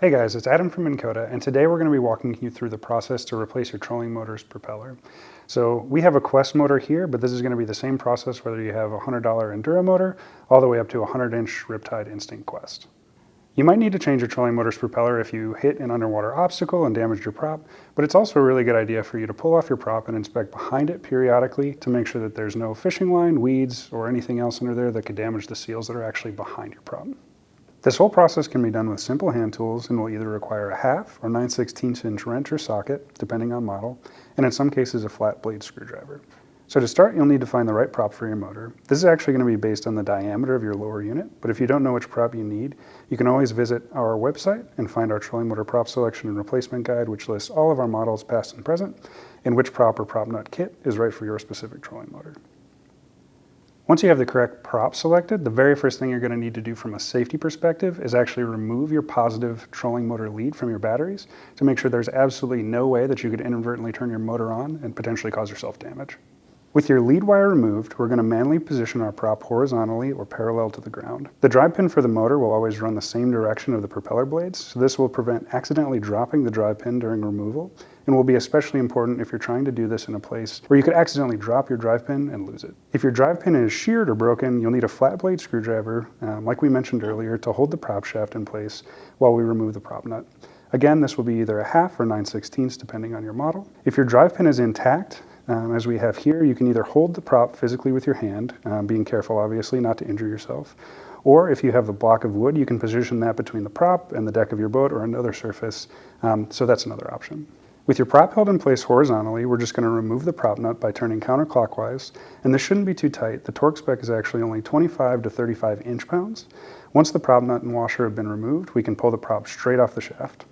Hey guys, it's Adam from Minn, and today we're going to be walking you through the process to replace your trolling motor's propeller. So we have a Quest motor here, but this is going to be the same process whether you have a $100 Enduro motor all the way up to a 100-inch Riptide Instinct Quest. You might need to change your trolling motor's propeller if you hit an underwater obstacle and damaged your prop, but it's also a really good idea for you to pull off your prop and inspect behind it periodically to make sure that there's no fishing line, weeds, or anything else under there that could damage the seals that are actually behind your prop. This whole process can be done with simple hand tools and will either require a 1/2 or 9/16 inch wrench or socket, depending on model, and in some cases a flat blade screwdriver. So to start, you'll need to find the right prop for your motor. This is actually going to be based on the diameter of your lower unit, but if you don't know which prop you need, you can always visit our website and find our trolling motor prop selection and replacement guide, which lists all of our models past and present, and which prop or prop nut kit is right for your specific trolling motor. Once you have the correct prop selected, the very first thing you're going to need to do from a safety perspective is actually remove your positive trolling motor lead from your batteries to make sure there's absolutely no way that you could inadvertently turn your motor on and potentially cause yourself damage. With your lead wire removed, we're going to manually position our prop horizontally or parallel to the ground. The drive pin for the motor will always run the same direction of the propeller blades, so this will prevent accidentally dropping the drive pin during removal, and will be especially important if you're trying to do this in a place where you could accidentally drop your drive pin and lose it. If your drive pin is sheared or broken, you'll need a flat blade screwdriver, like we mentioned earlier, to hold the prop shaft in place while we remove the prop nut. Again, this will be either a 1/2 or 9/16 depending on your model. If your drive pin is intact, as we have here, you can either hold the prop physically with your hand, being careful obviously not to injure yourself, or if you have a block of wood, you can position that between the prop and the deck of your boat or another surface, so that's another option. With your prop held in place horizontally, we're just going to remove the prop nut by turning counterclockwise, and this shouldn't be too tight. The torque spec is actually only 25 to 35 inch-pounds. Once the prop nut and washer have been removed, we can pull the prop straight off the shaft.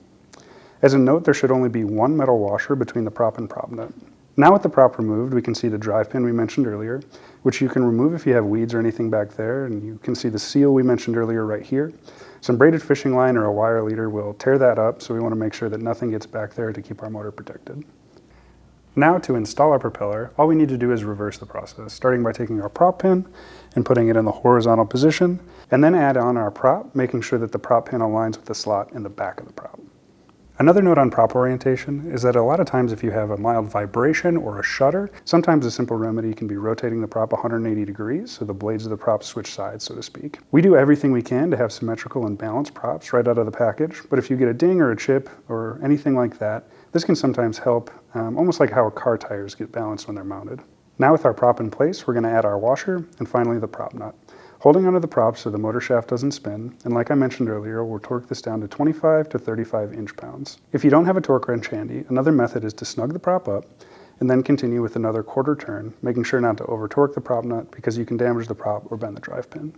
As a note, there should only be one metal washer between the prop and prop nut. Now with the prop removed, we can see the drive pin we mentioned earlier, which you can remove if you have weeds or anything back there, and you can see the seal we mentioned earlier right here. Some braided fishing line or a wire leader will tear that up, so we want to make sure that nothing gets back there to keep our motor protected. Now to install our propeller, all we need to do is reverse the process, starting by taking our prop pin and putting it in the horizontal position, and then add on our prop, making sure that the prop pin aligns with the slot in the back of the prop. Another note on prop orientation is that a lot of times if you have a mild vibration or a shudder, sometimes a simple remedy can be rotating the prop 180 degrees so the blades of the prop switch sides, so to speak. We do everything we can to have symmetrical and balanced props right out of the package, but if you get a ding or a chip or anything like that, this can sometimes help, almost like how car tires get balanced when they're mounted. Now with our prop in place, we're going to add our washer and finally the prop nut. Holding onto the prop so the motor shaft doesn't spin, and like I mentioned earlier, we'll torque this down to 25 to 35 inch-pounds. If you don't have a torque wrench handy, another method is to snug the prop up and then continue with another quarter turn, making sure not to over-torque the prop nut because you can damage the prop or bend the drive pin.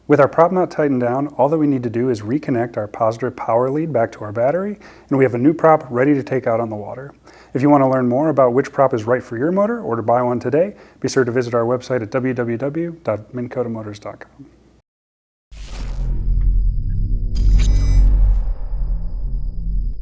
With our prop nut tightened down, all that we need to do is reconnect our positive power lead back to our battery, and we have a new prop ready to take out on the water. If you want to learn more about which prop is right for your motor or to buy one today, be sure to visit our website at www.minnkotamotors.com.